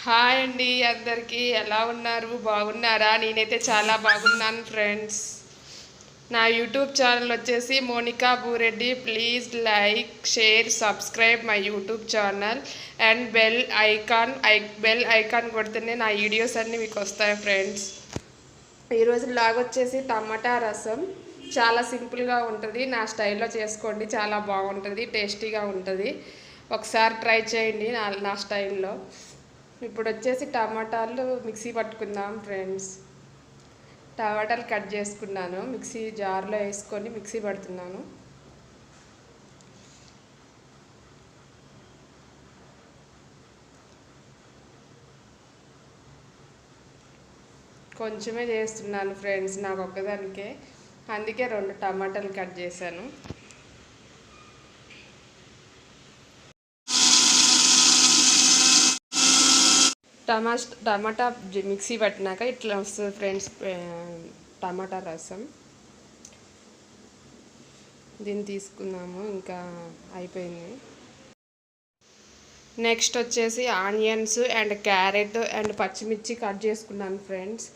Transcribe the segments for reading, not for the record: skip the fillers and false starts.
Hi అండి అందరికీ ఎలా ఉన్నారు బాగున్నారా? నేనైతే చాలా బాగున్నాను ఫ్రెండ్స్. నా యూట్యూబ్ ఛానల్ వచ్చేసి Monika Bhureddy. Please like share subscribe my YouTube channel and bell icon కొడితేనే నా వీడియోస్ అన్నీ మీకు వస్తాయి ఫ్రెండ్స్. ఈరోజు లాగ్ వచ్చేసి టమాటా రసం. చాలా సింపుల్గా ఉంటుంది, నా స్టైల్లో చేసుకోండి, చాలా బాగుంటుంది, టేస్టీగా ఉంటుంది. ఒకసారి ట్రై చేయండి నా స్టైల్లో. ఇప్పుడు వచ్చేసి టమాటాలు మిక్సీ పట్టుకుందాం ఫ్రెండ్స్. టమాటాలు కట్ చేసుకున్నాను, మిక్సీ జార్లో వేసుకొని మిక్సీ పడుతున్నాను. కొంచెమే చేస్తున్నాను ఫ్రెండ్స్, నాకు ఒక్కదానికే, అందుకే 2 టమాటాలు కట్ చేశాను. టమాటా మిక్సీ పట్టినాక ఇట్లా వస్తుంది ఫ్రెండ్స్ టమాటా రసం. దీన్ని తీసుకున్నాము, ఇంకా అయిపోయింది. నెక్స్ట్ వచ్చేసి ఆనియన్స్ అండ్ క్యారెట్ అండ్ పచ్చిమిర్చి కట్ చేసుకున్నాను ఫ్రెండ్స్.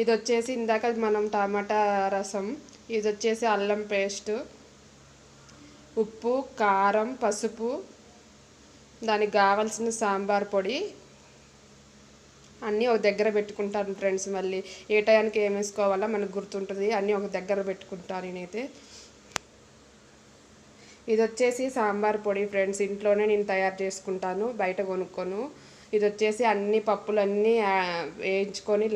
ఇది వచ్చేసి ఇందాక మనం టమాటా రసం, ఇది వచ్చేసి అల్లం పేస్ట్, ఉప్పు, కారం, పసుపు, దానికి కావాల్సిన సాంబార్ పొడి అన్నీ ఒక దగ్గర పెట్టుకుంటాను ఫ్రెండ్స్. మళ్ళీ ఏ టయానికి ఏం వేసుకోవాలో మనకు గుర్తుంటుంది, అన్నీ ఒక దగ్గర పెట్టుకుంటాను నేనైతే. ఇది వచ్చేసి సాంబార్ పొడి ఫ్రెండ్స్, ఇంట్లోనే నేను తయారు చేసుకుంటాను, బయట కొనుక్కోను. ఇది వచ్చేసి అన్ని పప్పులన్నీ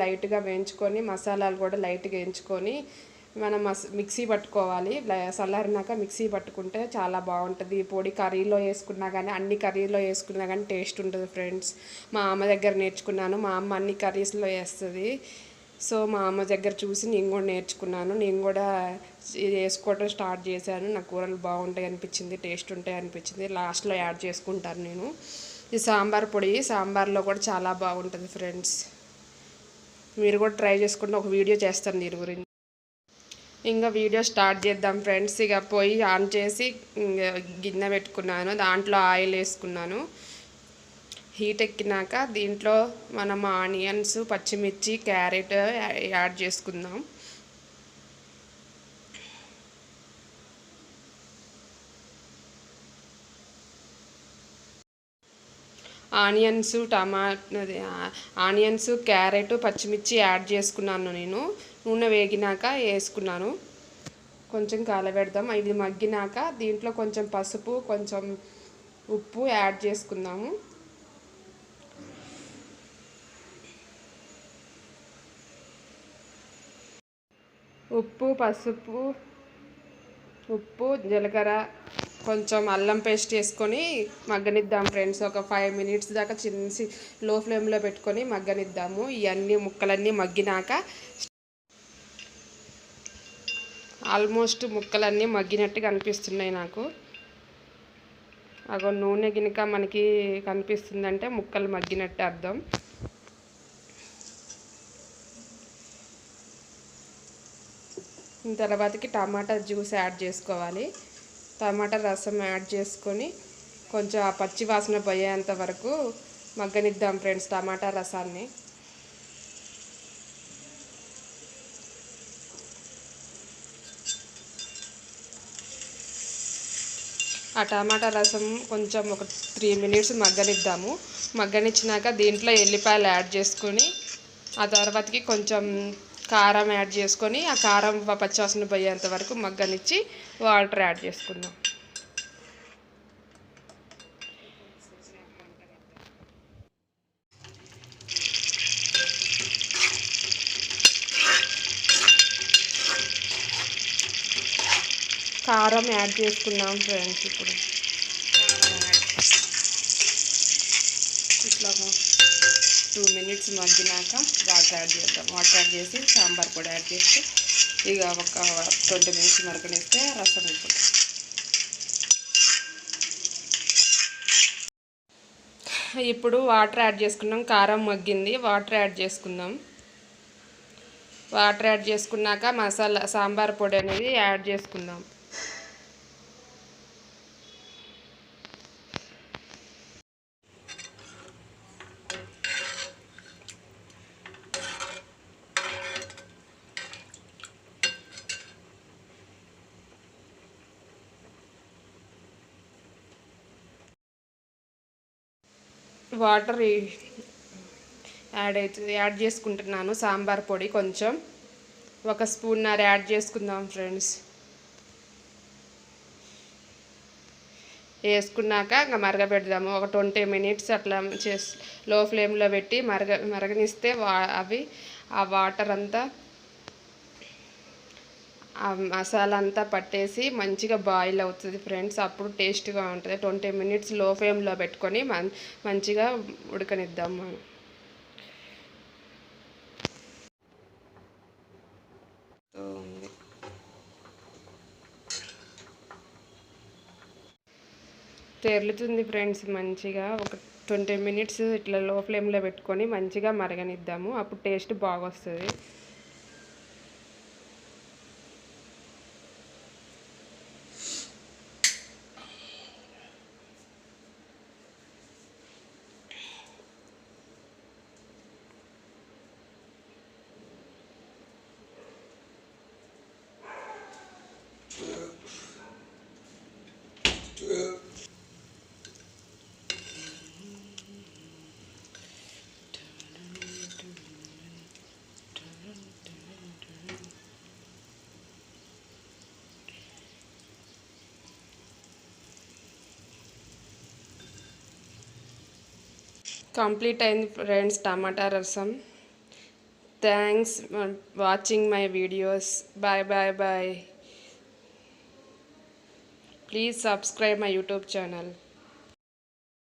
లైట్గా వేయించుకొని, మసాలాలు కూడా లైట్గా వేయించుకొని మనం మిక్సీ పట్టుకోవాలి. చల్లారినాక మిక్సీ పట్టుకుంటే చాలా బాగుంటుంది. ఈ పొడి కర్రీలో వేసుకున్నా కానీ, అన్ని కర్రీలో వేసుకున్నా కానీ టేస్ట్ ఉంటుంది ఫ్రెండ్స్. మా అమ్మ దగ్గర నేర్చుకున్నాను, మా అమ్మ అన్ని కర్రీస్లో వేస్తుంది. సో మా అమ్మ దగ్గర చూసి నేను కూడా నేర్చుకున్నాను, నేను కూడా ఇది వేసుకోవటం స్టార్ట్ చేశాను. నా కూరలు బాగుంటాయి అనిపించింది, టేస్ట్ ఉంటాయి అనిపించింది, లాస్ట్లో యాడ్ చేసుకుంటాను నేను. ఇది సాంబార్ పొడి, సాంబార్లో కూడా చాలా బాగుంటుంది ఫ్రెండ్స్. మీరు కూడా ట్రై చేసుకుంటే ఒక వీడియో చేస్తాను దీని గురించి. ఇంకా వీడియో స్టార్ట్ చేద్దాం ఫ్రెండ్స్. ఇక పొయ్యి ఆన్ చేసి గిన్నె పెట్టుకున్నాను, దాంట్లో ఆయిల్ వేసుకున్నాను. హీట్ ఎక్కినాక దీంట్లో మనం ఆనియన్స్, పచ్చిమిర్చి, క్యారెట్ యాడ్ చేసుకుందాం. ఆనియన్స్, క్యారెట్, పచ్చిమిర్చి యాడ్ చేసుకున్నాను నేను. నూనె వేగినాక వేసుకున్నాను. కొంచెం కాలబెడదాం. ఇది మగ్గినాక దీంట్లో కొంచెం పసుపు, కొంచెం ఉప్పు యాడ్ చేసుకుందాము. ఉప్పు, జీలకర్ర, కొంచెం అల్లం పేస్ట్ వేసుకొని మగ్గనిద్దాం ఫ్రెండ్స్. ఒక 5 మినిట్స్ దాకా లో ఫ్లేమ్లో పెట్టుకొని మగ్గనిద్దాము. ఇవన్నీ ముక్కలన్నీ మగ్గినాక ఆల్మోస్ట్ ముక్కలన్నీ మగ్గినట్టుగా అనిపిస్తున్నాయి నాకు. అగో నూనె గినక మనకి కనిపిస్తుందంటే ముక్కలు మగ్గినట్టు అర్థం. తర్వాతకి టమాటా జ్యూస్ యాడ్ చేసుకోవాలి. టమాటా రసం యాడ్ చేసుకొని కొంచెం ఆ పచ్చి వాసన పోయేంత వరకు మగ్గనిద్దాం ఫ్రెండ్స్ టమాటా రసాన్ని. ఆ టమాటా రసం కొంచెం ఒక 3 మినిట్స్ మగ్గనిద్దాము. మగ్గనిచ్చినాక దీంట్లో ఎల్లిపాయలు యాడ్ చేసుకొని, ఆ తర్వాతకి కొంచెం కారం యాడ్ చేసుకొని, ఆ కారం పచ్చివాసన పోయేంత వరకు మగ్గనిచ్చి వాటర్ యాడ్ చేసుకుందాం. కారం యాడ్ చేసుకున్నాం ఫ్రెండ్స్. ఇప్పుడు ఇట్లా 2 మినిట్స్ మగ్గినాక వాటర్ యాడ్ చేద్దాం. వాటర్ యాడ్ చేసి సాంబార్ పొడి యాడ్ చేస్తే ఇక ఒక 20 మినిట్స్ మరగనిస్తే రసం అయిపోతుంది. ఇప్పుడు వాటర్ యాడ్ చేసుకున్నాం, కారం మగ్గింది, వాటర్ యాడ్ చేసుకుందాం. వాటర్ యాడ్ చేసుకున్నాక సాంబార్ పొడి అనేది యాడ్ చేసుకుందాం. వాటర్ యాడ్ చేసుకుంటున్నాను. సాంబార్ పొడి కొంచెం 1 స్పూన్నర యాడ్ చేసుకుందాం ఫ్రెండ్స్. వేసుకున్నాక ఇంకా మరగబెడదాము. ఒక 20 మినిట్స్ అట్లా లో ఫ్లేమ్లో పెట్టి మరగనిస్తే అవి ఆ వాటర్ అంతా ఆ మసాలా అంతా పట్టేసి మంచిగా బాయిల్ అవుతుంది ఫ్రెండ్స్. అప్పుడు టేస్ట్గా ఉంటుంది. 20 మినిట్స్ లో ఫ్లేమ్లో పెట్టుకొని మంచిగా ఉడకనిద్దాం మనం. తెరులుతుంది ఫ్రెండ్స్. మంచిగా ఒక 20 మినిట్స్ ఇట్లా లో ఫ్లేమ్లో పెట్టుకొని మంచిగా మరగనిద్దాము. అప్పుడు టేస్ట్ బాగా వస్తుంది. కంప్లీట్ అయింది ఫ్రెండ్స్ టమాటా రసం. Thanks for watching my videos. Bye bye bye. Please subscribe my YouTube channel.